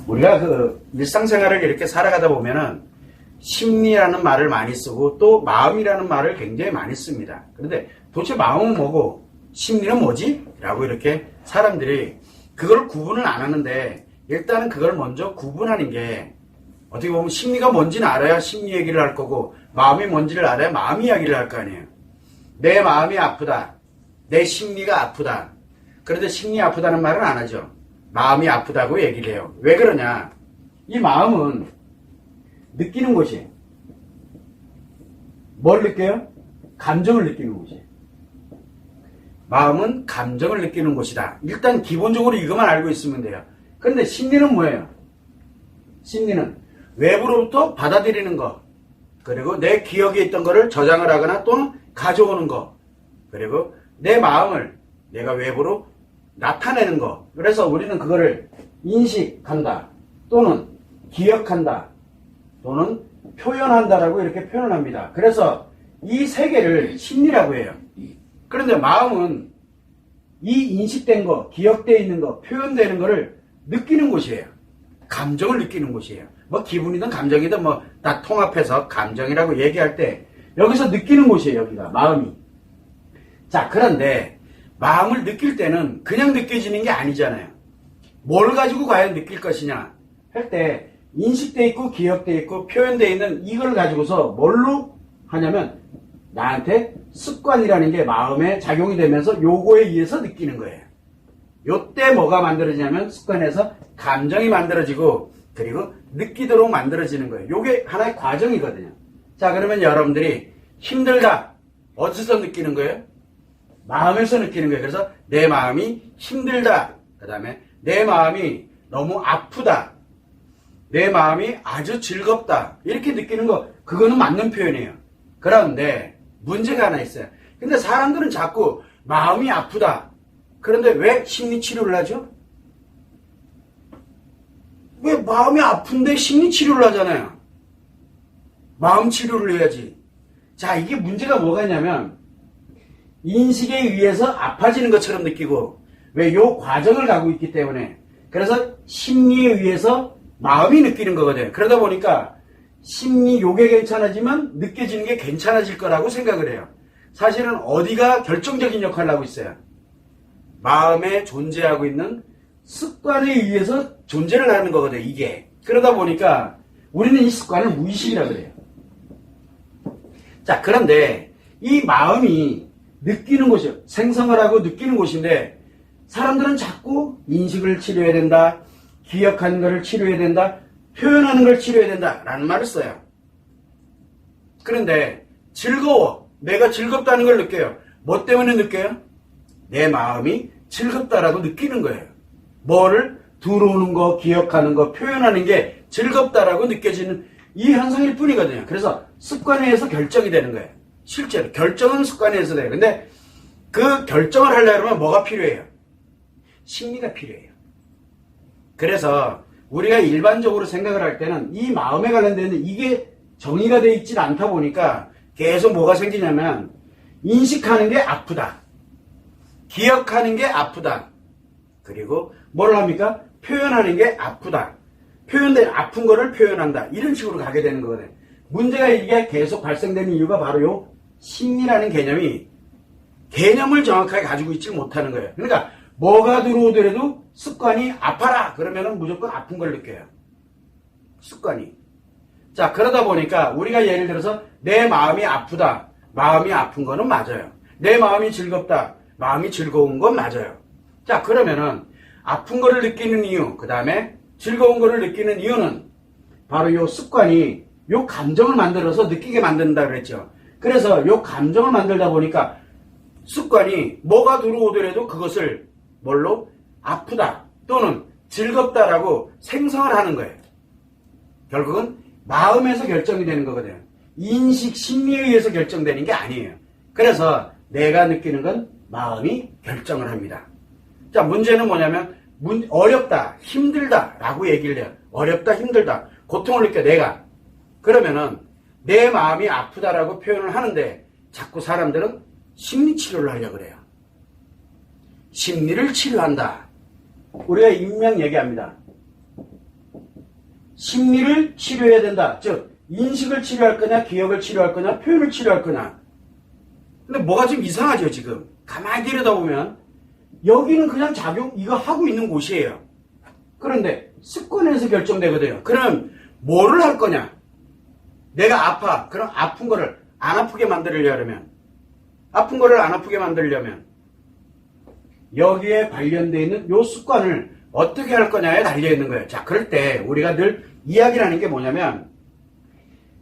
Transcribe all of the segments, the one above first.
우리가 그 일상생활을 이렇게 살아가다 보면은 심리라는 말을 많이 쓰고 또 마음이라는 말을 굉장히 많이 씁니다. 그런데 도대체 마음은 뭐고 심리는 뭐지? 라고 이렇게 사람들이 그걸 구분을 안 하는데 일단은 그걸 먼저 구분하는 게 어떻게 보면 심리가 뭔지는 알아야 심리 얘기를 할 거고 마음이 뭔지를 알아야 마음 이야기를 할 거 아니에요. 내 마음이 아프다. 내 심리가 아프다. 그런데 심리 아프다는 말은 안 하죠. 마음이 아프다고 얘기를 해요. 왜 그러냐? 이 마음은 느끼는 곳이에요. 뭘 느껴요? 감정을 느끼는 곳이에요. 마음은 감정을 느끼는 곳이다. 일단 기본적으로 이것만 알고 있으면 돼요. 그런데 심리는 뭐예요? 심리는 외부로부터 받아들이는 것, 그리고 내 기억에 있던 거를 저장을 하거나 또는 가져오는 것, 그리고 내 마음을 내가 외부로 나타내는 것. 그래서 우리는 그거를 인식한다, 또는 기억한다, 또는 표현한다라고 이렇게 표현을 합니다. 그래서 이 세 개를 심리라고 해요. 그런데 마음은 이 인식된 거, 기억되어 있는 거, 표현되는 거를 느끼는 곳이에요. 감정을 느끼는 곳이에요. 뭐 기분이든 감정이든 뭐 다 통합해서 감정이라고 얘기할 때 여기서 느끼는 곳이에요. 여기가 마음이. 자, 그런데 마음을 느낄 때는 그냥 느껴지는 게 아니잖아요. 뭘 가지고 과연 느낄 것이냐 할 때 인식돼 있고 기억돼 있고 표현돼 있는 이걸 가지고서 뭘로 하냐면 나한테 습관이라는 게 마음에 작용이 되면서 요거에 의해서 느끼는 거예요. 요때 뭐가 만들어지냐면 습관에서 감정이 만들어지고 그리고 느끼도록 만들어지는 거예요. 요게 하나의 과정이거든요. 자, 그러면 여러분들이 힘들다 어디서 느끼는 거예요? 마음에서 느끼는 거예요. 그래서 내 마음이 힘들다, 그 다음에 내 마음이 너무 아프다, 내 마음이 아주 즐겁다, 이렇게 느끼는 거, 그거는 맞는 표현이에요. 그런데 문제가 하나 있어요. 근데 사람들은 자꾸 마음이 아프다, 그런데 왜 심리치료를 하죠? 왜 마음이 아픈데 심리치료를 하잖아요. 마음 치료를 해야지. 자, 이게 문제가 뭐가 있냐면 인식에 의해서 아파지는 것처럼 느끼고, 왜 요 과정을 가고 있기 때문에, 그래서 심리에 의해서 마음이 느끼는 거거든요. 그러다 보니까 심리 요게 괜찮아지면 느껴지는 게 괜찮아질 거라고 생각을 해요. 사실은 어디가 결정적인 역할을 하고 있어요? 마음에 존재하고 있는 습관에 의해서 존재를 하는 거거든요, 이게. 그러다 보니까 우리는 이 습관을 무의식이라고 그래요. 자, 그런데 이 마음이 느끼는 곳이요. 생성을 하고 느끼는 곳인데 사람들은 자꾸 인식을 치료해야 된다, 기억하는 것을 치료해야 된다, 표현하는 걸 치료해야 된다 라는 말을 써요. 그런데 즐거워, 내가 즐겁다는 걸 느껴요. 뭐 때문에 느껴요? 내 마음이 즐겁다라고 느끼는 거예요. 뭐를? 들어오는 거, 기억하는 거, 표현하는 게 즐겁다라고 느껴지는 이 현상일 뿐이거든요. 그래서 습관에 의해서 결정이 되는 거예요. 실제로 결정은 습관에 의해서 돼요. 근데 그 결정을 하려면 뭐가 필요해요? 심리가 필요해요. 그래서 우리가 일반적으로 생각을 할 때는 이 마음에 관련된 이게 정의가 되어 있지 않다 보니까 계속 뭐가 생기냐면 인식하는 게 아프다, 기억하는 게 아프다, 그리고 뭘 합니까? 표현하는 게 아프다, 표현된 아픈 거를 표현한다, 이런 식으로 가게 되는 거거든요. 문제가 이게 계속 발생되는 이유가 바로 요 심리라는 개념을 정확하게 가지고 있지 못하는 거예요. 그러니까 뭐가 들어오더라도 습관이 아파라 그러면은 무조건 아픈 걸 느껴요. 습관이. 자, 그러다 보니까 우리가 예를 들어서 내 마음이 아프다, 마음이 아픈 거는 맞아요. 내 마음이 즐겁다, 마음이 즐거운 건 맞아요. 자, 그러면은 아픈 거를 느끼는 이유, 그 다음에 즐거운 거를 느끼는 이유는 바로 요 습관이 요 감정을 만들어서 느끼게 만든다 그랬죠. 그래서 요 감정을 만들다 보니까 습관이 뭐가 들어오더라도 그것을 뭘로? 아프다 또는 즐겁다라고 생성을 하는 거예요. 결국은 마음에서 결정이 되는 거거든요. 인식, 심리에 의해서 결정되는 게 아니에요. 그래서 내가 느끼는 건 마음이 결정을 합니다. 자, 문제는 뭐냐면 어렵다, 힘들다 라고 얘기를 해요. 어렵다, 힘들다, 고통을 느껴 내가. 그러면은 내 마음이 아프다라고 표현을 하는데 자꾸 사람들은 심리치료를 하려고 그래요. 심리를 치료한다. 우리가 인명 얘기합니다. 심리를 치료해야 된다. 즉 인식을 치료할 거냐, 기억을 치료할 거냐, 표현을 치료할 거냐. 근데 뭐가 좀 이상하죠, 지금. 가만히 들여다보면 여기는 그냥 작용 이거 하고 있는 곳이에요. 그런데 습관에서 결정되거든요. 그럼 뭐를 할 거냐? 내가 아파. 그럼 아픈 거를 안 아프게 만들려면, 아픈 거를 안 아프게 만들려면 여기에 관련되어 있는 요 습관을 어떻게 할 거냐에 달려있는 거예요. 자, 그럴 때 우리가 늘 이야기를 하는 게 뭐냐면,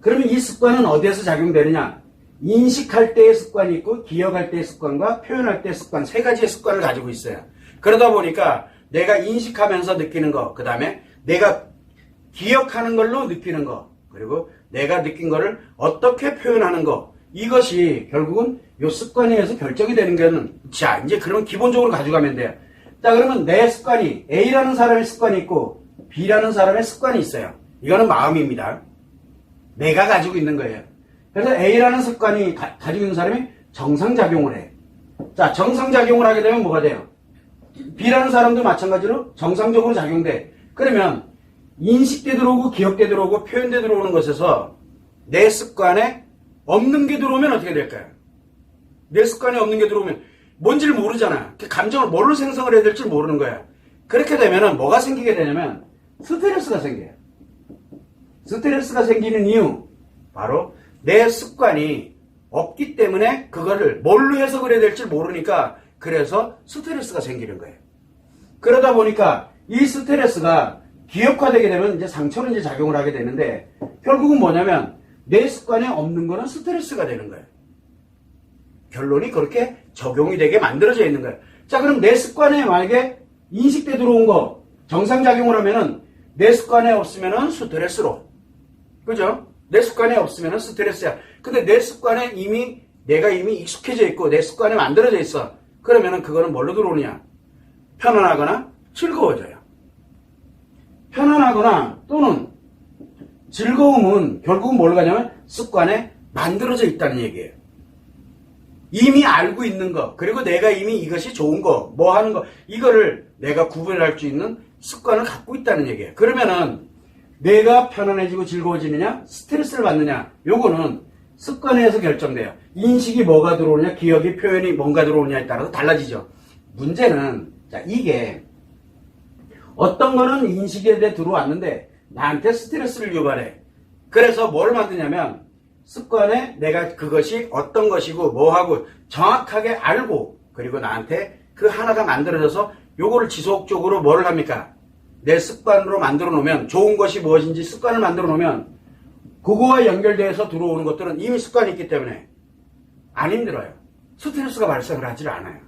그러면 이 습관은 어디에서 작용되느냐? 인식할 때의 습관이 있고 기억할 때의 습관과 표현할 때의 습관, 세 가지의 습관을 가지고 있어요. 그러다 보니까 내가 인식하면서 느끼는 거, 그 다음에 내가 기억하는 걸로 느끼는 거, 그리고 내가 느낀 거를 어떻게 표현하는 거, 이것이 결국은 요 습관에 의해서 결정이 되는 거는, 자, 이제 그러면 기본적으로 가져가면 돼요. 자, 그러면 내 습관이, A라는 사람의 습관이 있고 B라는 사람의 습관이 있어요. 이거는 마음입니다. 내가 가지고 있는 거예요. 그래서 A라는 습관이 가지고 있는 사람이 정상작용을 해. 자, 정상작용을 하게 되면 뭐가 돼요? B라는 사람도 마찬가지로 정상적으로 작용돼. 그러면 인식돼 들어오고 기억돼 들어오고 표현돼 들어오는 것에서 내 습관에 없는 게 들어오면 어떻게 될까요? 내 습관에 없는 게 들어오면 뭔지를 모르잖아. 감정을 뭘로 생성을 해야 될지 모르는 거야. 그렇게 되면은 뭐가 생기게 되냐면 스트레스가 생겨요. 스트레스가 생기는 이유, 바로 내 습관이 없기 때문에 그거를 뭘로 해석을 해야 될지 모르니까 그래서 스트레스가 생기는 거예요. 그러다 보니까 이 스트레스가 기억화되게 되면 이제 상처로 이제 작용을 하게 되는데, 결국은 뭐냐면 내 습관에 없는 거는 스트레스가 되는 거예요. 결론이 그렇게 적용이 되게 만들어져 있는 거예요. 자, 그럼 내 습관에 만약에 인식돼 들어온 거 정상작용을 하면은 내 습관에 없으면은 스트레스로. 그죠? 내 습관에 없으면은 스트레스야. 근데 내 습관에 내가 이미 익숙해져 있고 내 습관에 만들어져 있어. 그러면은 그거는 뭘로 들어오느냐? 편안하거나 즐거워져요. 편안하거나 또는 즐거움은 결국은 뭘 가냐면 습관에 만들어져 있다는 얘기예요. 이미 알고 있는 거, 그리고 내가 이미 이것이 좋은 거, 뭐 하는 거, 이거를 내가 구분할 수 있는 습관을 갖고 있다는 얘기예요. 그러면은 내가 편안해지고 즐거워지느냐, 스트레스를 받느냐, 요거는 습관에 의해서 결정돼요. 인식이 뭐가 들어오느냐, 기억이, 표현이 뭔가 들어오느냐에 따라서 달라지죠. 문제는, 자, 이게 어떤 거는 인식에 대해 들어왔는데 나한테 스트레스를 유발해. 그래서 뭘 만드냐면 습관에 내가 그것이 어떤 것이고 뭐하고 정확하게 알고, 그리고 나한테 그 하나가 만들어져서 요거를 지속적으로 뭐를 합니까? 내 습관으로 만들어 놓으면, 좋은 것이 무엇인지 습관을 만들어 놓으면 그거와 연결돼서 들어오는 것들은 이미 습관이 있기 때문에 안 힘들어요. 스트레스가 발생을 하질 않아요.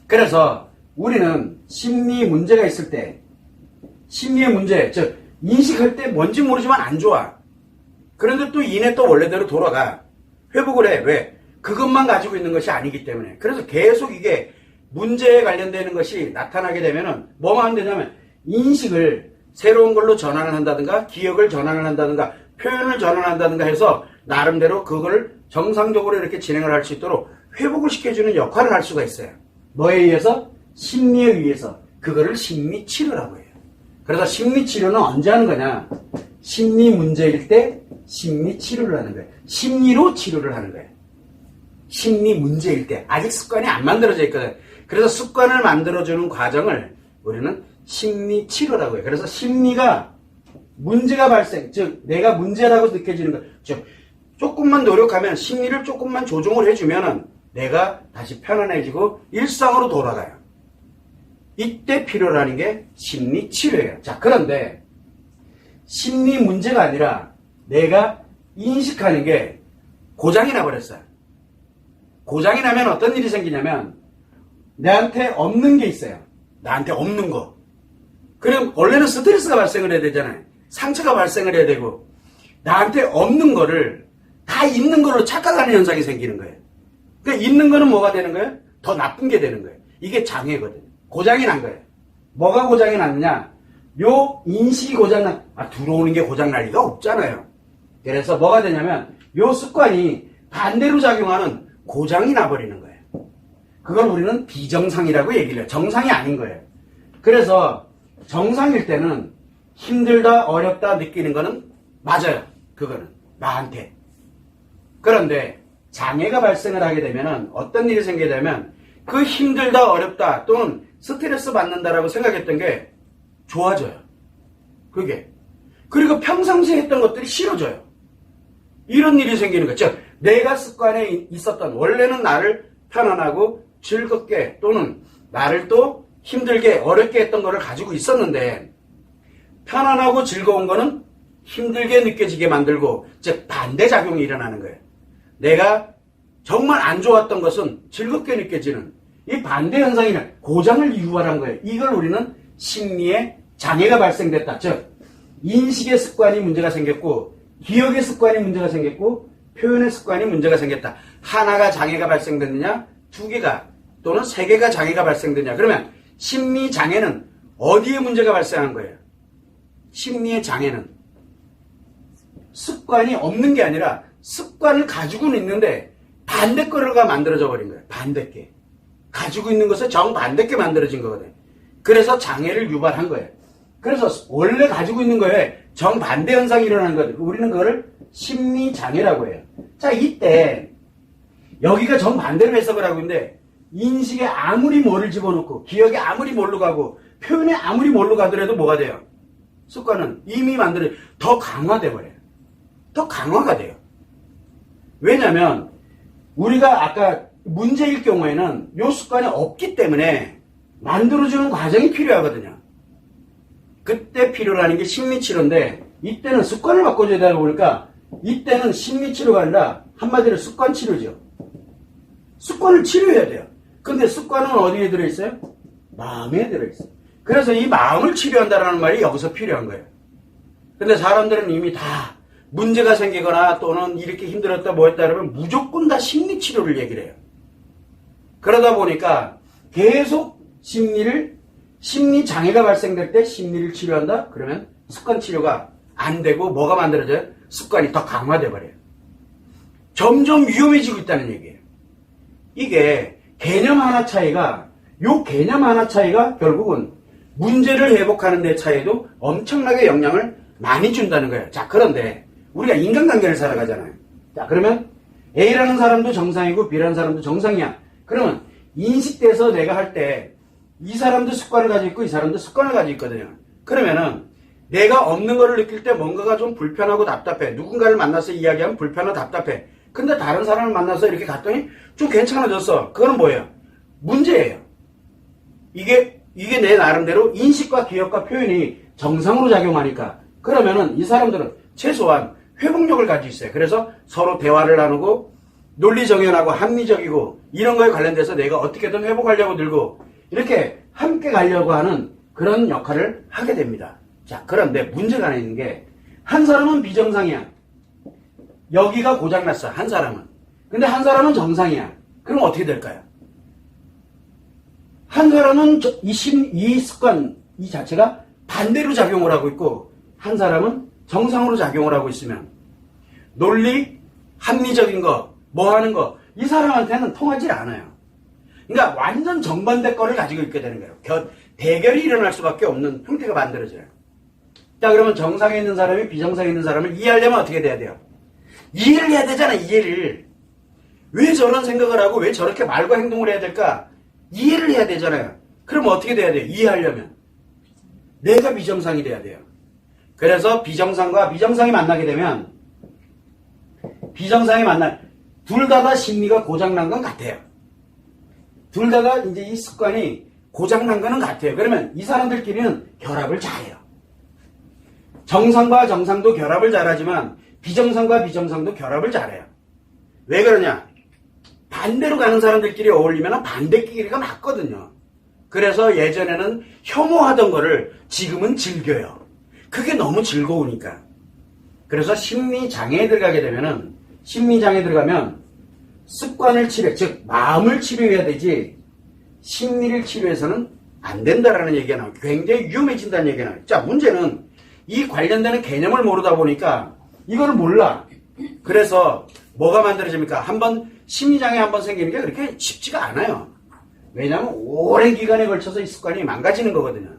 그래서 우리는 심리 문제가 있을 때, 심리의 문제, 즉 인식할 때 뭔지 모르지만 안 좋아. 그런데 또 이내 또 원래대로 돌아가. 회복을 해. 왜? 그것만 가지고 있는 것이 아니기 때문에. 그래서 계속 이게 문제에 관련되는 것이 나타나게 되면은 뭐만 하면 되냐면 인식을 새로운 걸로 전환을 한다든가, 기억을 전환을 한다든가, 표현을 전환한다든가 해서 나름대로 그걸 정상적으로 이렇게 진행을 할 수 있도록 회복을 시켜주는 역할을 할 수가 있어요. 뭐에 의해서? 심리에 의해서. 그거를 심리치료라고 해요. 그래서 심리치료는 언제 하는 거냐? 심리 문제일 때 심리치료를 하는 거예요. 심리로 치료를 하는 거예요. 심리 문제일 때. 아직 습관이 안 만들어져 있거든. 그래서 습관을 만들어주는 과정을 우리는 심리치료라고 해요. 그래서 심리가 문제가 발생, 즉 내가 문제라고 느껴지는 것, 즉 조금만 노력하면, 심리를 조금만 조정을 해주면 내가 다시 편안해지고 일상으로 돌아가요. 이때 필요로 하는 게 심리치료예요. 자, 그런데 심리 문제가 아니라 내가 인식하는 게 고장이 나버렸어요. 고장이 나면 어떤 일이 생기냐면 나한테 없는 게 있어요. 나한테 없는 거. 그럼 원래는 스트레스가 발생을 해야 되잖아요. 상처가 발생을 해야 되고, 나한테 없는 거를 다 있는 걸로 착각하는 현상이 생기는 거예요. 그러니까 있는 거는 뭐가 되는 거예요? 더 나쁜 게 되는 거예요. 이게 장애거든요. 고장이 난 거예요. 뭐가 고장이 났느냐? 요 인식이 고장난, 들어오는 게 고장날 리가 없잖아요. 그래서 뭐가 되냐면 요 습관이 반대로 작용하는 고장이 나버리는 거예요. 그걸 우리는 비정상이라고 얘기를 해요. 정상이 아닌 거예요. 그래서 정상일 때는 힘들다, 어렵다 느끼는 거는 맞아요. 그거는 나한테. 그런데 장애가 발생을 하게 되면은 어떤 일이 생기게 되면 그 힘들다, 어렵다 또는 스트레스 받는다라고 생각했던 게 좋아져요. 그게. 그리고 평상시에 했던 것들이 싫어져요. 이런 일이 생기는 거죠. 내가 습관에 있었던 원래는 나를 편안하고 즐겁게 또는 나를 또 힘들게 어렵게 했던 거를 가지고 있었는데 편안하고 즐거운 거는 힘들게 느껴지게 만들고 즉 반대작용이 일어나는 거예요. 내가 정말 안 좋았던 것은 즐겁게 느껴지는 이 반대 현상이는 고장을 유발한 거예요. 이걸 우리는 심리의 장애가 발생됐다. 즉 인식의 습관이 문제가 생겼고 기억의 습관이 문제가 생겼고 표현의 습관이 문제가 생겼다. 하나가 장애가 발생됐느냐, 두 개가 또는 세 개가 장애가 발생됐느냐. 그러면 심리 장애는 어디에 문제가 발생한 거예요? 심리의 장애는 습관이 없는 게 아니라 습관을 가지고는 있는데 반대 거가 만들어져 버린 거예요. 반대께. 가지고 있는 것을 정반대께 만들어진 거거든요. 그래서 장애를 유발한 거예요. 그래서 원래 가지고 있는 거에 정반대 현상이 일어나는 거예요. 우리는 그거를 심리장애라고 해요. 자, 이때 여기가 정반대로 해석을 하고 있는데 인식에 아무리 뭐를 집어넣고 기억에 아무리 뭘로 가고 표현에 아무리 뭘로 가더라도 뭐가 돼요? 습관은 이미 만들어 더 강화돼 버려요. 더 강화가 돼요. 왜냐하면 우리가 아까 문제일 경우에는 이 습관이 없기 때문에 만들어주는 과정이 필요하거든요. 그때 필요로 하는 게 심리치료인데 이때는 습관을 바꿔줘야 되다 보니까 이때는 심리치료가 아니라 한마디로 습관치료죠. 습관을 치료해야 돼요. 근데 습관은 어디에 들어있어요? 마음에 들어있어요. 그래서 이 마음을 치료한다는 말이 여기서 필요한 거예요. 근데 사람들은 이미 다 문제가 생기거나 또는 이렇게 힘들었다 뭐 했다 그러면 무조건 다 심리치료를 얘기를 해요. 그러다 보니까 계속 심리장애가 발생될 때 심리를 치료한다? 그러면 습관치료가 안 되고 뭐가 만들어져요? 습관이 더 강화돼 버려요. 점점 위험해지고 있다는 얘기예요. 이게 개념 하나 차이가 결국은 문제를 회복하는 데 차이도 엄청나게 영향을 많이 준다는 거예요. 자, 그런데 우리가 인간관계를 살아가잖아요. 자, 그러면 A라는 사람도 정상이고 B라는 사람도 정상이야. 그러면 인식돼서 내가 할 때 이 사람도 습관을 가지고 있고 이 사람도 습관을 가지고 있거든요. 그러면은 내가 없는 거를 느낄 때 뭔가가 좀 불편하고 답답해. 누군가를 만나서 이야기하면 불편하고 답답해. 근데 다른 사람을 만나서 이렇게 갔더니 좀 괜찮아졌어. 그거는 뭐예요? 문제예요. 이게 내 나름대로 인식과 기억과 표현이 정상으로 작용하니까 그러면은 이 사람들은 최소한 회복력을 가지고 있어요. 그래서 서로 대화를 나누고 논리정연하고 합리적이고 이런 거에 관련돼서 내가 어떻게든 회복하려고 들고 이렇게 함께 가려고 하는 그런 역할을 하게 됩니다. 자, 그런데 문제가 하나 있는 게 한 사람은 비정상이야. 여기가 고장났어. 한 사람은. 근데 한 사람은 정상이야. 그럼 어떻게 될까요? 한 사람은 이 습관 이 자체가 반대로 작용을 하고 있고 한 사람은 정상으로 작용을 하고 있으면 논리, 합리적인 거, 뭐 하는 거 이 사람한테는 통하지 않아요. 그러니까 완전 정반대 거를 가지고 있게 되는 거예요. 대결이 일어날 수밖에 없는 형태가 만들어져요. 자, 그러면 정상에 있는 사람이 비정상에 있는 사람을 이해하려면 어떻게 돼야 돼요? 이해를 해야 되잖아, 이해를. 왜 저런 생각을 하고 왜 저렇게 말과 행동을 해야 될까? 이해를 해야 되잖아요. 그럼 어떻게 돼야 돼요? 이해하려면. 내가 비정상이 돼야 돼요. 그래서 비정상과 비정상이 만나게 되면 둘 다 심리가 고장난 건 같아요. 둘 다 이제 이 습관이 고장난 거는 같아요. 그러면 이 사람들끼리는 결합을 잘해요. 정상과 정상도 결합을 잘하지만 비정상과 비정상도 결합을 잘해요. 왜 그러냐? 반대로 가는 사람들끼리 어울리면 반대끼리가 맞거든요. 그래서 예전에는 혐오하던 거를 지금은 즐겨요. 그게 너무 즐거우니까. 그래서 심리장애에 들어가게 되면은 심리장애에 들어가면 습관을 치료, 즉 마음을 치료해야 되지 심리를 치료해서는 안 된다라는 얘기가 나와요. 굉장히 위험해진다는 얘기가 나와요. 자, 문제는 이 관련되는 개념을 모르다 보니까 이거를 몰라. 그래서 뭐가 만들어집니까? 한번 심리장애 한번 생기는 게 그렇게 쉽지가 않아요. 왜냐하면 오랜 기간에 걸쳐서 이 습관이 망가지는 거거든요.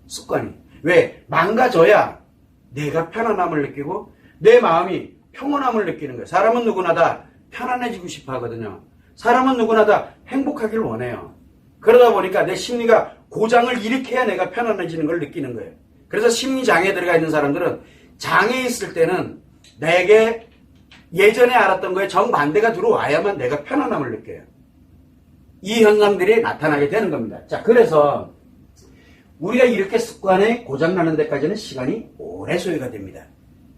습관이. 왜? 망가져야 내가 편안함을 느끼고 내 마음이 평온함을 느끼는 거예요. 사람은 누구나 다 편안해지고 싶어 하거든요. 사람은 누구나 다 행복하길 원해요. 그러다 보니까 내 심리가 고장을 일으켜야 내가 편안해지는 걸 느끼는 거예요. 그래서 심리장애에 들어가 있는 사람들은 장애에 있을 때는 내게 예전에 알았던 거에 정반대가 들어와야만 내가 편안함을 느껴요. 이 현상들이 나타나게 되는 겁니다. 자, 그래서 우리가 이렇게 습관에 고장나는 데까지는 시간이 오래 소요가 됩니다.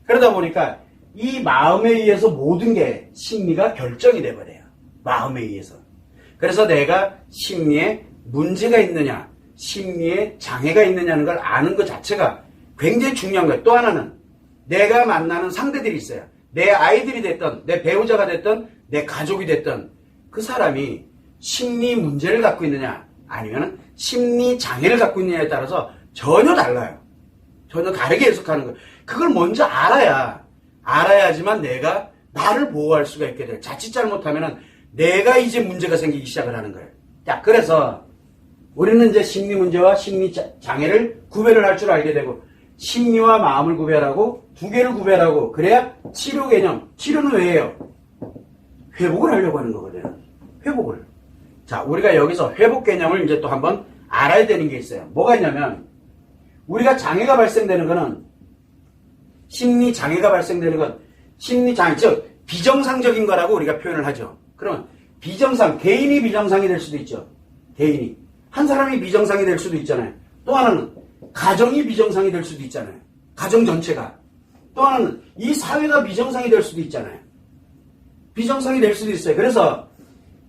그러다 보니까 이 마음에 의해서 모든 게 심리가 결정이 돼버려요. 마음에 의해서. 그래서 내가 심리에 문제가 있느냐, 심리에 장애가 있느냐는 걸 아는 것 자체가 굉장히 중요한 거예요. 또 하나는 내가 만나는 상대들이 있어요. 내 아이들이 됐던, 내 배우자가 됐던, 내 가족이 됐던 그 사람이 심리 문제를 갖고 있느냐, 아니면 심리 장애를 갖고 있느냐에 따라서 전혀 달라요. 전혀 다르게 해석하는 거예요. 그걸 먼저 알아야지만 내가 나를 보호할 수가 있게 돼요. 자칫 잘못하면은 내가 이제 문제가 생기기 시작을 하는 거예요. 자, 그래서 우리는 이제 심리 문제와 심리 장애를 구별을 할 줄 알게 되고, 심리와 마음을 구별하고 두 개를 구별하고, 그래야 치료 개념, 치료는 왜 해요? 회복을 하려고 하는 거거든요. 회복을. 자, 우리가 여기서 회복 개념을 이제 또 한번 알아야 되는 게 있어요. 뭐가 있냐면, 우리가 장애가 발생되는 거는, 심리 장애가 발생되는 건, 심리 장애, 즉, 비정상적인 거라고 우리가 표현을 하죠. 그러면, 개인이 비정상이 될 수도 있죠. 개인이. 한 사람이 비정상이 될 수도 있잖아요. 또 하나는, 가정이 비정상이 될 수도 있잖아요. 가정 전체가. 또 하나는, 이 사회가 비정상이 될 수도 있잖아요. 비정상이 될 수도 있어요. 그래서,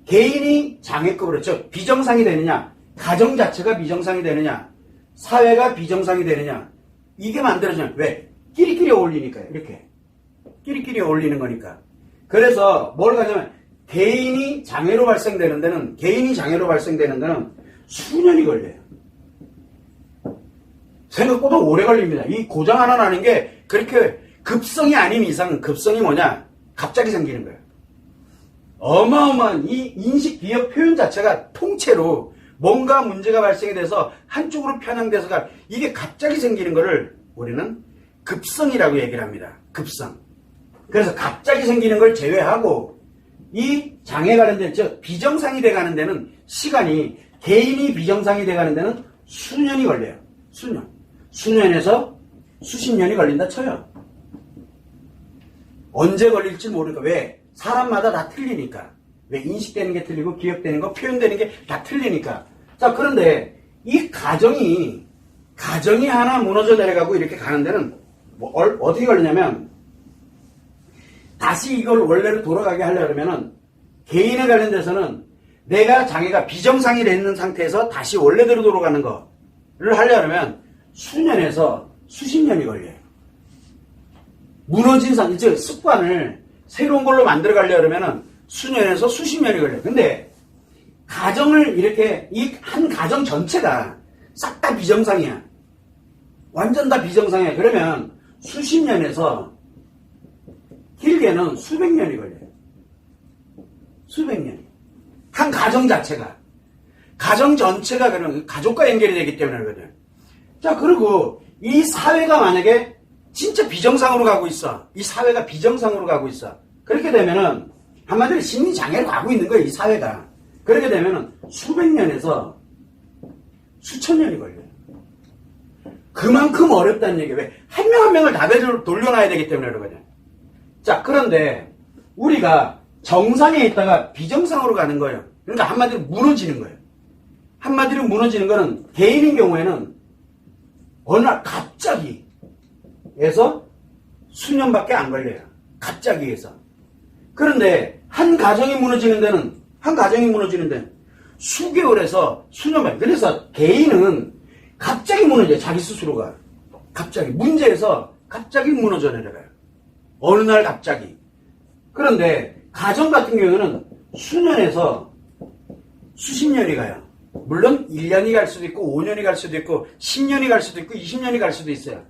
개인이 장애급으로, 즉 비정상이 되느냐, 가정 자체가 비정상이 되느냐, 사회가 비정상이 되느냐, 이게 만들어져요. 왜? 끼리끼리 어울리니까요. 이렇게 끼리끼리 어울리는 거니까. 그래서 뭘 가냐면 개인이 장애로 발생되는 데는 수년이 걸려요. 생각보다 오래 걸립니다. 이 고장 하나 나는 게 그렇게 급성이 아닌 이상, 급성이 뭐냐, 갑자기 생기는 거예요. 어마어마한 이 인식 기억 표현 자체가 통째로 뭔가 문제가 발생이 돼서 한쪽으로 편향돼서가, 이게 갑자기 생기는 거를 우리는 급성이라고 얘기를 합니다. 급성. 그래서 갑자기 생기는 걸 제외하고 이 장애가 관련된, 즉 비정상이 돼가는 데는 시간이, 개인이 비정상이 돼가는 데는 수년이 걸려요. 수년에서 수십 년이 걸린다 쳐요. 언제 걸릴지 모르니까. 왜? 사람마다 다 틀리니까. 왜? 인식되는 게 틀리고 기억되는 거, 표현되는 게 다 틀리니까. 자, 그런데 이 가정이 하나 무너져 내려가고 이렇게 가는 데는 어떻게 걸리냐면, 다시 이걸 원래로 돌아가게 하려면은, 개인에 관련돼서는 내가 장애가 비정상이 되는 상태에서 다시 원래대로 돌아가는 거를 하려면 수년에서 수십 년이 걸려요. 무너진 즉 습관을 새로운 걸로 만들어 가려면은 수년에서 수십 년이 걸려요. 근데 가정을 이렇게, 이 한 가정 전체가 싹 다 비정상이야. 완전 다 비정상이야. 그러면 수십 년에서 길게는 수백 년이 걸려요. 수백 년이. 한 가정 자체가. 가정 전체가 그러면 가족과 연결이 되기 때문에 그러거든요. 자, 그리고 이 사회가 만약에 진짜 비정상으로 가고 있어. 이 사회가 비정상으로 가고 있어. 그렇게 되면은 한마디로 심리장애로 가고 있는 거예요, 이 사회가. 그렇게 되면은 수백 년에서 수천 년이 걸려요. 그만큼 어렵다는 얘기예요. 왜? 한 명 한 명을 다 돌려놔야 되기 때문에 그러거든요. 자, 그런데 우리가 정상에 있다가 비정상으로 가는 거예요. 그러니까 한마디로 무너지는 거예요. 한마디로 무너지는 거는 개인인 경우에는 어느 날 갑자기 해서 수년밖에 안 걸려요. 갑자기 해서. 그런데 한 가정이 무너지는 데는 수개월에서 수년밖에. 그래서 개인은 갑자기 무너져요. 자기 스스로가. 갑자기. 문제에서 갑자기 무너져 내려가요. 어느 날 갑자기. 그런데 가정 같은 경우에는 수년에서 수십 년이 가요. 물론 1년이 갈 수도 있고 5년이 갈 수도 있고 10년이 갈 수도 있고 20년이 갈 수도 있어요.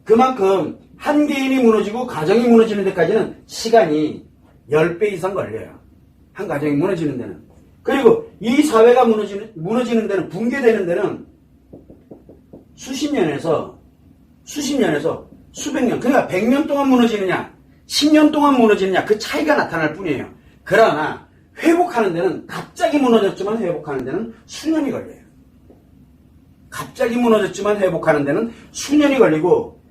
그만큼 한 개인이 무너지고 가정이 무너지는 데까지는 시간이 10배 이상 걸려요. 한 가정이 무너지는 데는. 그리고 이 사회가 무너지는 데는, 붕괴되는 데는 수십 년에서 수백 년, 그러니까 100년 동안 무너지느냐, 10년 동안 무너지느냐, 그 차이가 나타날 뿐이에요. 그러나 회복하는 데는 갑자기 무너졌지만 회복하는 데는 수년이 걸려요. 갑자기 무너졌지만 회복하는 데는 수년이 걸리고,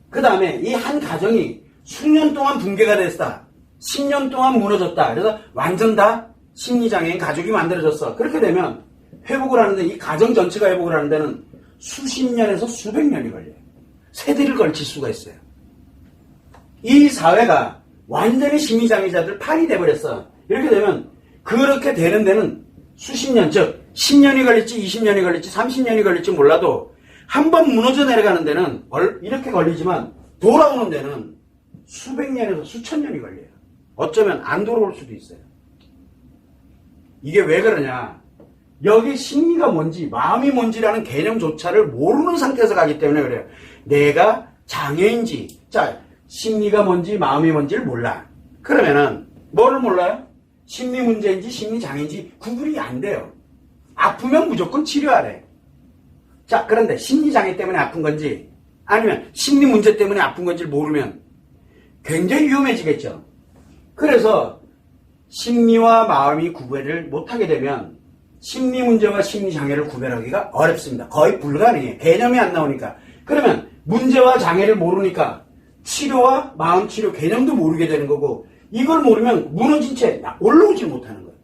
그 다음에 이 한 가정이 수년 동안 붕괴가 됐다. 10년 동안 무너졌다. 그래서 완전 다 심리장애인 가족이 만들어졌어. 그렇게 되면 회복을 하는데, 이 가정 전체가 회복을 하는 데는 수십 년에서 수백 년이 걸려요. 세대를 걸칠 수가 있어요. 이 사회가 완전히 심리장애자들 판이 돼버렸어. 이렇게 되면, 그렇게 되는 데는 수십 년, 즉 10년이 걸릴지 20년이 걸릴지 30년이 걸릴지 몰라도 한 번 무너져 내려가는 데는 이렇게 걸리지만 돌아오는 데는 수백 년에서 수천 년이 걸려요. 어쩌면 안 돌아올 수도 있어요. 이게 왜 그러냐? 여기 심리가 뭔지, 마음이 뭔지라는 개념조차를 모르는 상태에서 가기 때문에 그래요. 내가 장애인지, 자, 심리가 뭔지, 마음이 뭔지를 몰라. 그러면은 뭐를 몰라요? 심리 문제인지 심리 장애인지 구분이 안 돼요. 아프면 무조건 치료하래. 자, 그런데 심리 장애 때문에 아픈 건지 아니면 심리 문제 때문에 아픈 건지를 모르면 굉장히 위험해지겠죠. 그래서 심리와 마음이 구별을 못하게 되면 심리 문제와 심리 장애를 구별하기가 어렵습니다. 거의 불가능해요. 개념이 안 나오니까. 그러면 문제와 장애를 모르니까 치료와 마음 치료 개념도 모르게 되는 거고, 이걸 모르면 무너진 채 올라오질 못하는 거예요.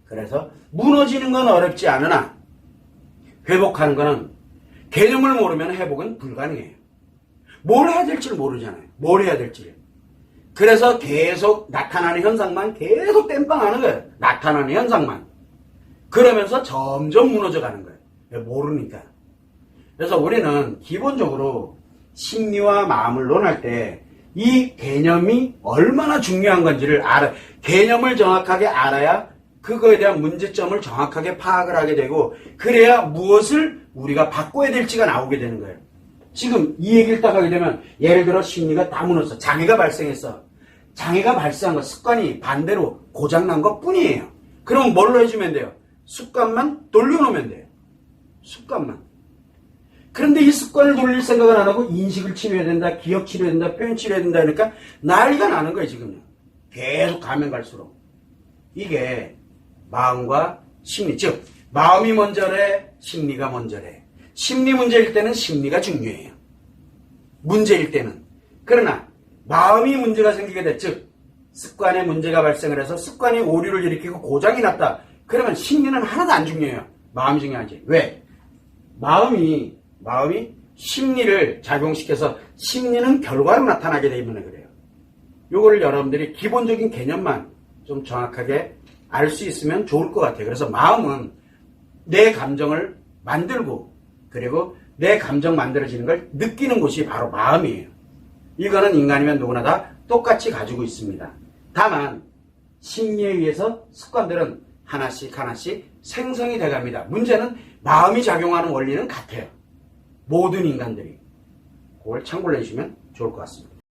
그래서 무너지는 건 어렵지 않으나 회복하는 거는 개념을 모르면 회복은 불가능해요. 뭘 해야 될지를 모르잖아요. 뭘 해야 될지를. 그래서 계속 나타나는 현상만 계속 땜빵하는 거예요. 나타나는 현상만. 그러면서 점점 무너져 가는 거예요. 모르니까. 그래서 우리는 기본적으로 심리와 마음을 논할 때 이 개념이 얼마나 중요한 건지를 개념을 정확하게 알아야 그거에 대한 문제점을 정확하게 파악을 하게 되고, 그래야 무엇을 우리가 바꿔야 될지가 나오게 되는 거예요. 지금 이 얘기를 딱 하게 되면, 예를 들어 심리가 다 무너졌어. 장애가 발생했어. 장애가 발생한 거, 습관이 반대로 고장난 것 뿐이에요. 그럼 뭘로 해주면 돼요? 습관만 돌려놓으면 돼요. 습관만. 그런데 이 습관을 돌릴 생각을 안 하고 인식을 치료해야 된다, 기억 치료해야 된다, 표현 치료해야 된다 하니까 난리가 나는 거예요, 지금요. 계속 가면 갈수록. 이게 마음과 심리, 즉 마음이 먼저래, 심리가 먼저래. 심리 문제일 때는 심리가 중요해요. 문제일 때는. 그러나 마음이 문제가 생기게 돼, 즉 습관에 문제가 발생을 해서 습관이 오류를 일으키고 고장이 났다. 그러면 심리는 하나도 안 중요해요. 마음이 중요하지. 왜? 마음이 심리를 작용시켜서 심리는 결과로 나타나게 되면 그래요. 요거를 여러분들이 기본적인 개념만 좀 정확하게 알 수 있으면 좋을 것 같아요. 그래서 마음은 내 감정을 만들고, 그리고 내 감정 만들어지는 걸 느끼는 곳이 바로 마음이에요. 이거는 인간이면 누구나 다 똑같이 가지고 있습니다. 다만 심리에 의해서 습관들은 하나씩 생성이 돼갑니다. 문제는 마음이 작용하는 원리는 같아요. 모든 인간들이. 그걸 참고를 해주시면 좋을 것 같습니다.